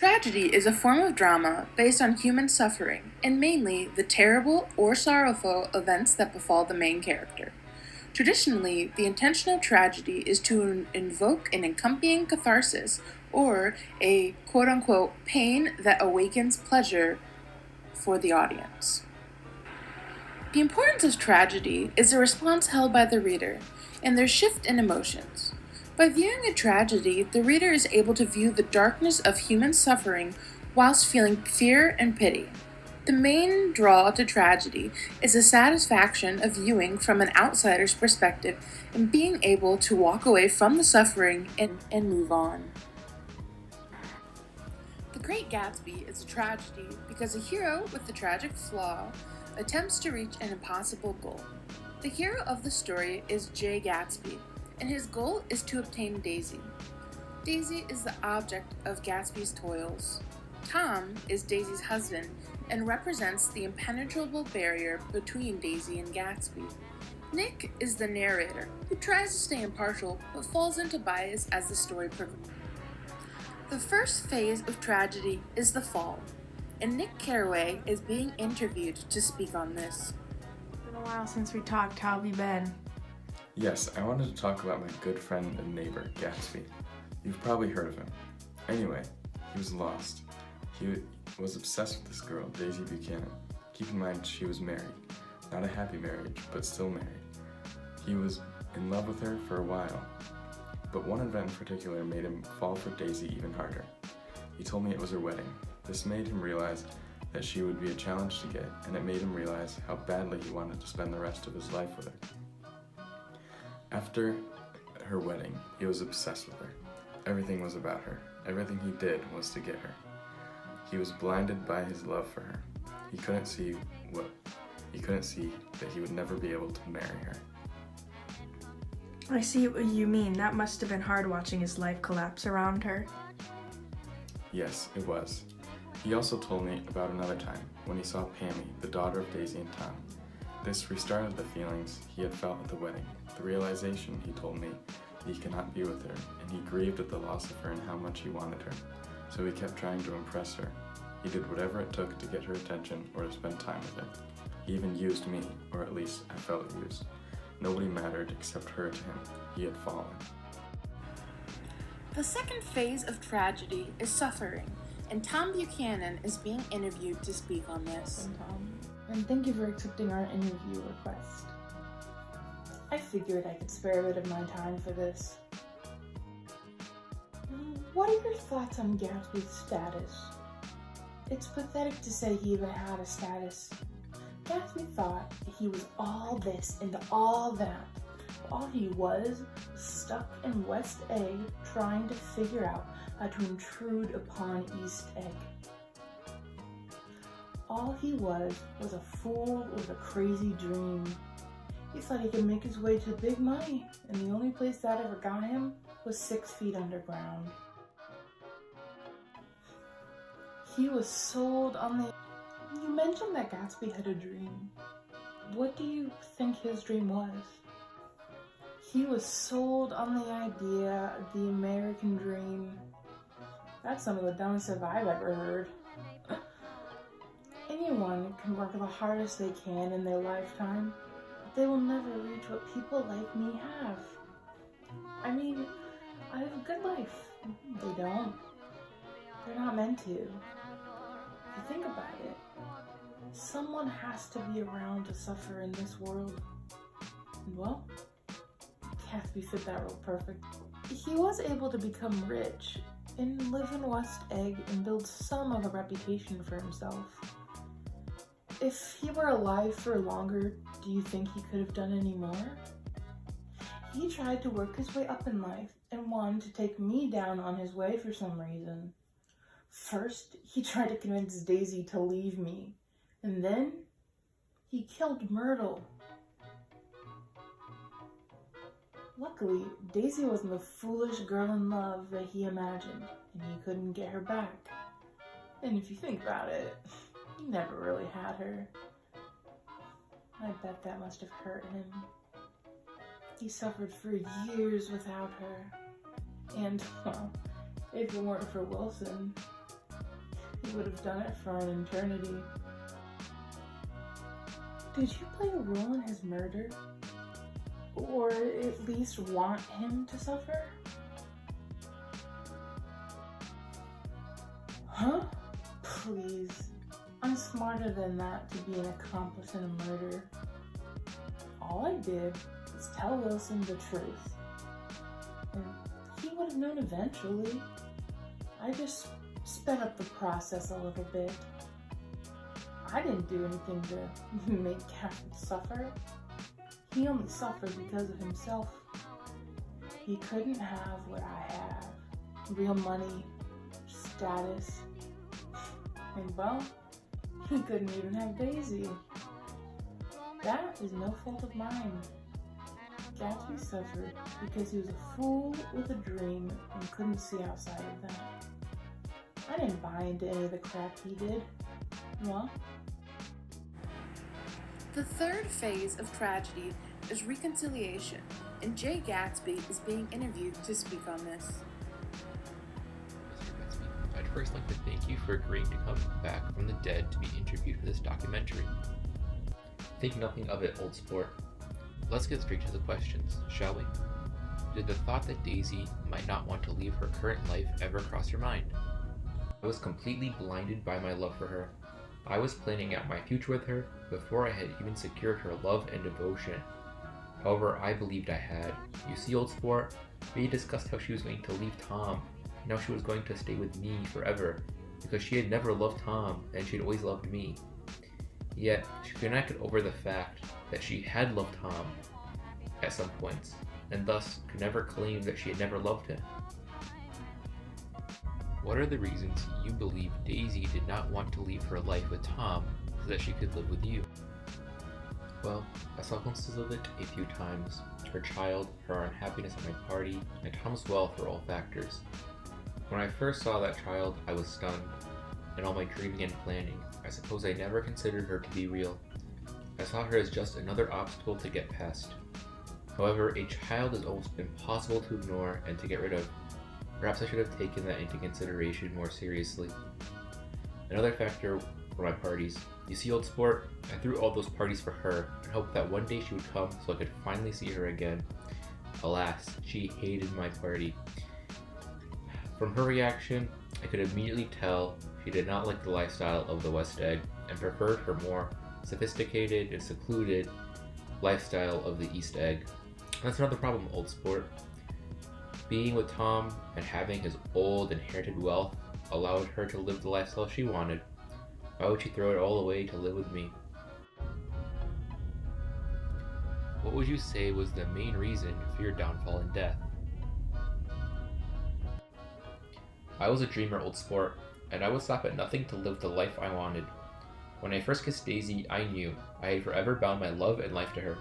Tragedy is a form of drama based on human suffering, and mainly the terrible or sorrowful events that befall the main character. Traditionally, the intention of tragedy is to invoke an accompanying catharsis or a quote unquote pain that awakens pleasure for the audience. The importance of tragedy is the response held by the reader and their shift in emotions. By viewing a tragedy, the reader is able to view the darkness of human suffering whilst feeling fear and pity. The main draw to tragedy is the satisfaction of viewing from an outsider's perspective and being able to walk away from the suffering and move on. The Great Gatsby is a tragedy because a hero with a tragic flaw attempts to reach an impossible goal. The hero of the story is Jay Gatsby, and his goal is to obtain Daisy. Daisy is the object of Gatsby's toils. Tom is Daisy's husband and represents the impenetrable barrier between Daisy and Gatsby. Nick is the narrator, who tries to stay impartial but falls into bias as the story progresses. The first phase of tragedy is the fall, and Nick Carraway is being interviewed to speak on this. It's been a while since we talked. How have you been? Yes, I wanted to talk about my good friend and neighbor, Gatsby. You've probably heard of him. Anyway, he was lost. He was obsessed with this girl, Daisy Buchanan. Keep in mind, she was married. Not a happy marriage, but still married. He was in love with her for a while, but one event in particular made him fall for Daisy even harder. He told me it was her wedding. This made him realize that she would be a challenge to get, and it made him realize how badly he wanted to spend the rest of his life with her. After her wedding, he was obsessed with her. Everything was about her. Everything he did was to get her. He was blinded by his love for her. He couldn't see that he would never be able to marry her. I see what you mean. That must have been hard watching his life collapse around her. Yes, it was. He also told me about another time when he saw Pammy, the daughter of Daisy and Tom. This restarted the feelings he had felt at the wedding. The realization, he told me, that he cannot be with her, and he grieved at the loss of her and how much he wanted her. So he kept trying to impress her. He did whatever it took to get her attention or to spend time with her. He even used me, or at least I felt used. Nobody mattered except her to him. He had fallen. The second phase of tragedy is suffering, and Tom Buchanan is being interviewed to speak on this. Tom, and thank you for accepting our interview request. I figured I could spare a bit of my time for this. What are your thoughts on Gatsby's status? It's pathetic to say he even had a status. Gatsby thought he was all this and all that. All he was stuck in West Egg trying to figure out how to intrude upon East Egg. All he was a fool with a crazy dream. He thought he could make his way to big money, and the only place that ever got him was 6 feet underground. He was sold on the... You mentioned that Gatsby had a dream. What do you think his dream was? He was sold on the idea of the American dream. That's some of the dumbest stuff I've ever heard. Anyone can work the hardest they can in their lifetime, but they will never reach what people like me have. I mean, I have a good life. They don't. They're not meant to. If you think about it, someone has to be around to suffer in this world. And well, Gatsby fit that role perfect. He was able to become rich and live in West Egg and build some of a reputation for himself. If he were alive for longer, do you think he could have done any more? He tried to work his way up in life and wanted to take me down on his way for some reason. First, he tried to convince Daisy to leave me, and then he killed Myrtle. Luckily, Daisy wasn't the foolish girl in love that he imagined, and he couldn't get her back. And if you think about it, he never really had her. I bet that must have hurt him. He suffered for years without her. And, well, if it weren't for Wilson, he would have done it for an eternity. Did you play a role in his murder? Or at least want him to suffer? Huh? Please. I'm smarter than that to be an accomplice in a murder. All I did was tell Wilson the truth. And he would have known eventually. I just sped up the process a little bit. I didn't do anything to make Gatsby suffer. He only suffered because of himself. He couldn't have what I have. Real money, status, and well, he couldn't even have Daisy. That is no fault of mine. Gatsby suffered because he was a fool with a dream and couldn't see outside of that. I didn't buy into any of the crap he did. Well, The third phase of tragedy is reconciliation, and Jay Gatsby is being interviewed to speak on this. Mr. Gatsby, I'd first like to thank you for agreeing to come back from the dead to be interviewed for this documentary. Think nothing of it, old sport. Let's get straight to the questions, shall we? Did the thought that Daisy might not want to leave her current life ever cross your mind? I was completely blinded by my love for her. I was planning out my future with her before I had even secured her love and devotion. However, I believed I had. You see, old sport, we discussed how she was going to leave Tom, and how she was going to stay with me forever, because she had never loved Tom, and she had always loved me. Yet, she could not get over the fact that she had loved Tom at some points, and thus could never claim that she had never loved him. What are the reasons you believe Daisy did not want to leave her life with Tom so that she could live with you? Well, I saw glimpses of it a few times. Her child, her unhappiness at my party, and Tom's wealth were all factors. When I first saw that child, I was stunned. In all my dreaming and planning, I suppose I never considered her to be real. I saw her as just another obstacle to get past. However, a child is almost impossible to ignore and to get rid of. Perhaps I should have taken that into consideration more seriously. Another factor were my parties. You see, old sport, I threw all those parties for her and hoped that one day she would come so I could finally see her again. Alas, she hated my party. From her reaction, I could immediately tell she did not like the lifestyle of the West Egg and preferred her more sophisticated and secluded lifestyle of the East Egg. And that's another problem, old sport. Being with Tom and having his old inherited wealth allowed her to live the lifestyle she wanted. Why would she throw it all away to live with me? What would you say was the main reason for your downfall and death? I was a dreamer, old sport, and I would stop at nothing to live the life I wanted. When I first kissed Daisy, I knew I had forever bound my love and life to her.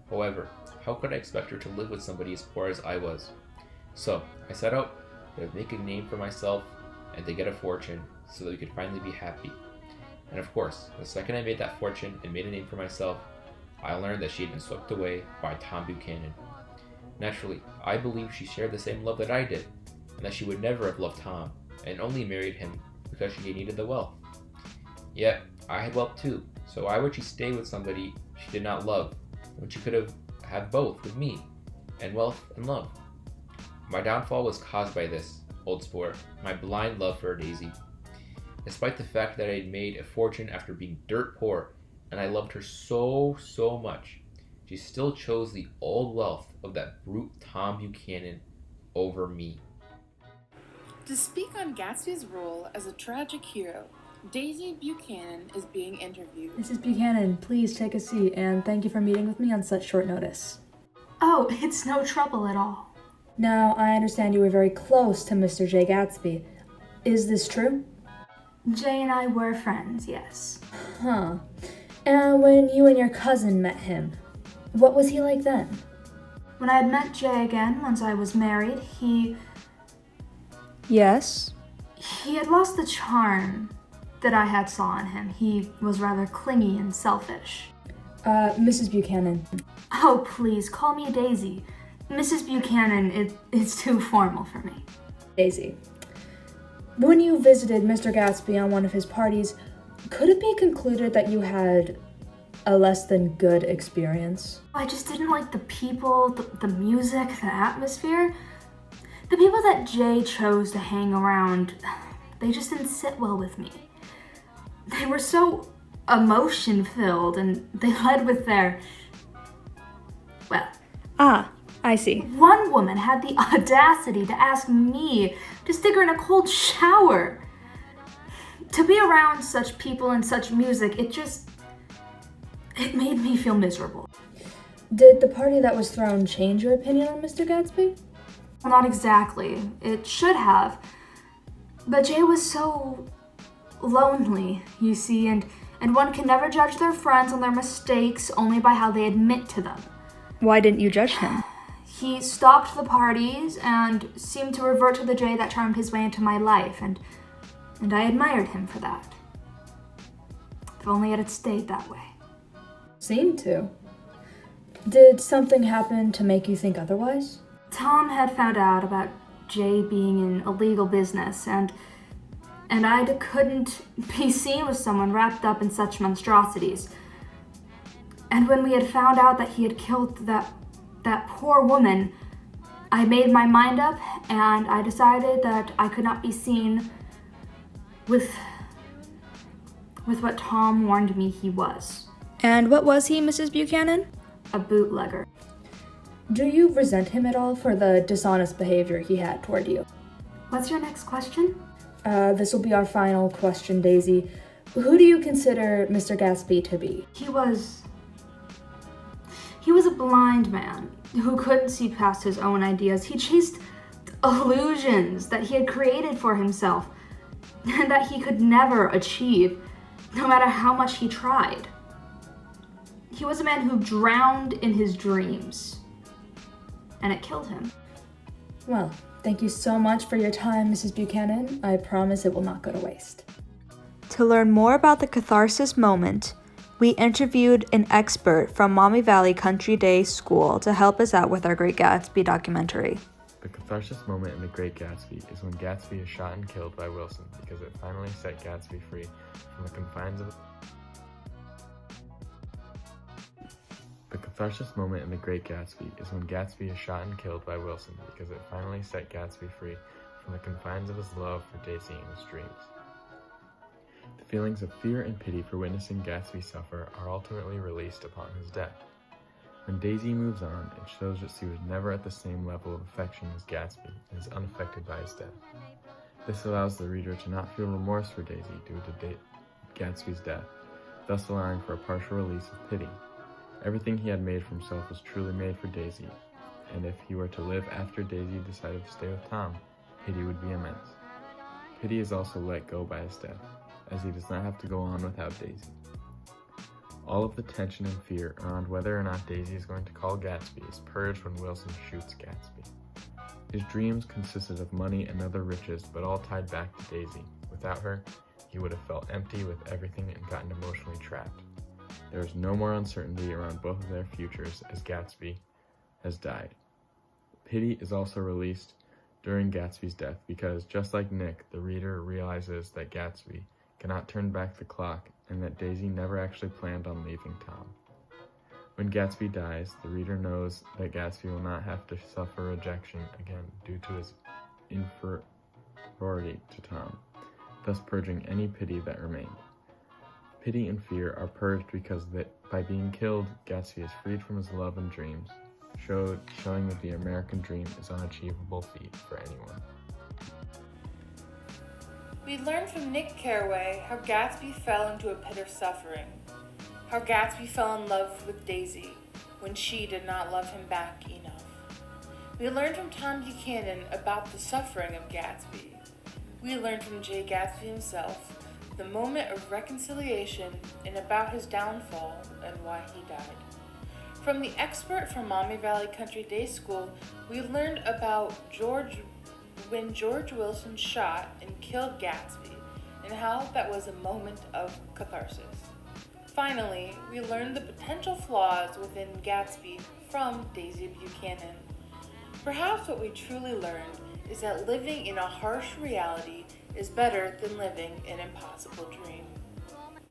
However, how could I expect her to live with somebody as poor as I was? So, I set out to make a name for myself and to get a fortune so that we could finally be happy. And of course, the second I made that fortune and made a name for myself, I learned that she had been swept away by Tom Buchanan. Naturally, I believed she shared the same love that I did, and that she would never have loved Tom, and only married him because she needed the wealth. Yet, I had wealth too, so why would she stay with somebody she did not love, when she could have had both with me, and wealth and love? My downfall was caused by this, old sport, my blind love for Daisy. Despite the fact that I had made a fortune after being dirt poor, and I loved her so much, she still chose the old wealth of that brute Tom Buchanan over me. To speak on Gatsby's role as a tragic hero, Daisy Buchanan is being interviewed. Mrs. Buchanan, please take a seat, and thank you for meeting with me on such short notice. Oh, it's no trouble at all. Now, I understand you were very close to Mr. Jay Gatsby. Is this true? Jay and I were friends, yes. Huh. And when you and your cousin met him, what was he like then? When I had met Jay again, once I was married, he Yes? had lost the charm that I had saw in him. He was rather clingy and selfish. Mrs. Buchanan. Oh, please, call me Daisy. Mrs. Buchanan, it's too formal for me. Daisy. When you visited Mr. Gatsby on one of his parties, could it be concluded that you had a less than good experience? I just didn't like the people, the music, the atmosphere. The people that Jay chose to hang around, they just didn't sit well with me. They were so emotion-filled, and they led with their, well... Ah, I see. One woman had the audacity to ask me to stick her in a cold shower. To be around such people and such music, it made me feel miserable. Did the party that was thrown change your opinion on Mr. Gatsby? Well, not exactly. It should have. But Jay was so lonely, you see, and one can never judge their friends on their mistakes only by how they admit to them. Why didn't you judge him? He stopped the parties and seemed to revert to the Jay that charmed his way into my life, and I admired him for that. If only it had stayed that way. Seemed to. Did something happen to make you think otherwise? Tom had found out about Jay being in illegal business, and I couldn't be seen with someone wrapped up in such monstrosities. And when we had found out that he had killed that poor woman, I made my mind up, and I decided that I could not be seen with what Tom warned me he was. And what was he, Mrs. Buchanan? A bootlegger. Do you resent him at all for the dishonest behavior he had toward you? What's your next question? This will be our final question, Daisy. Who do you consider Mr. Gatsby to be? He was a blind man who couldn't see past his own ideas. He chased illusions that he had created for himself and that he could never achieve, no matter how much he tried. He was a man who drowned in his dreams, and it killed him. Well, thank you so much for your time, Mrs. Buchanan. I promise it will not go to waste. To learn more about the catharsis moment, we interviewed an expert from Maumee Valley Country Day School to help us out with our Great Gatsby documentary. The catharsis moment in The Great Gatsby is when Gatsby is shot and killed by Wilson because it finally set Gatsby free from the confines of... The catharsis moment in The Great Gatsby is when Gatsby is shot and killed by Wilson because it finally set Gatsby free from the confines of his love for Daisy and his dreams. The feelings of fear and pity for witnessing Gatsby suffer are ultimately released upon his death. When Daisy moves on, it shows that she was never at the same level of affection as Gatsby and is unaffected by his death. This allows the reader to not feel remorse for Daisy due to Gatsby's death, thus allowing for a partial release of pity. Everything he had made for himself was truly made for Daisy, and if he were to live after Daisy decided to stay with Tom, pity would be immense. Pity is also let go by his death, as he does not have to go on without Daisy. All of the tension and fear around whether or not Daisy is going to call Gatsby is purged when Wilson shoots Gatsby. His dreams consisted of money and other riches, but all tied back to Daisy. Without her, he would have felt empty with everything and gotten emotionally trapped. There is no more uncertainty around both of their futures as Gatsby has died. Pity is also released during Gatsby's death because, just like Nick, the reader realizes that Gatsby cannot turn back the clock and that Daisy never actually planned on leaving Tom. When Gatsby dies, the reader knows that Gatsby will not have to suffer rejection again due to his inferiority to Tom, thus purging any pity that remained. Pity and fear are purged because by being killed, Gatsby is freed from his love and dreams, showing that the American dream is an unachievable feat for anyone. We learned from Nick Carraway how Gatsby fell into a pit of suffering, how Gatsby fell in love with Daisy when she did not love him back enough. We learned from Tom Buchanan about the suffering of Gatsby. We learned from Jay Gatsby himself the moment of reconciliation and about his downfall and why he died. From the expert from Maumee Valley Country Day School, we learned about when George Wilson shot and killed Gatsby, and how that was a moment of catharsis. Finally, we learned the potential flaws within Gatsby from Daisy Buchanan. Perhaps what we truly learned is that living in a harsh reality is better than living an impossible dream.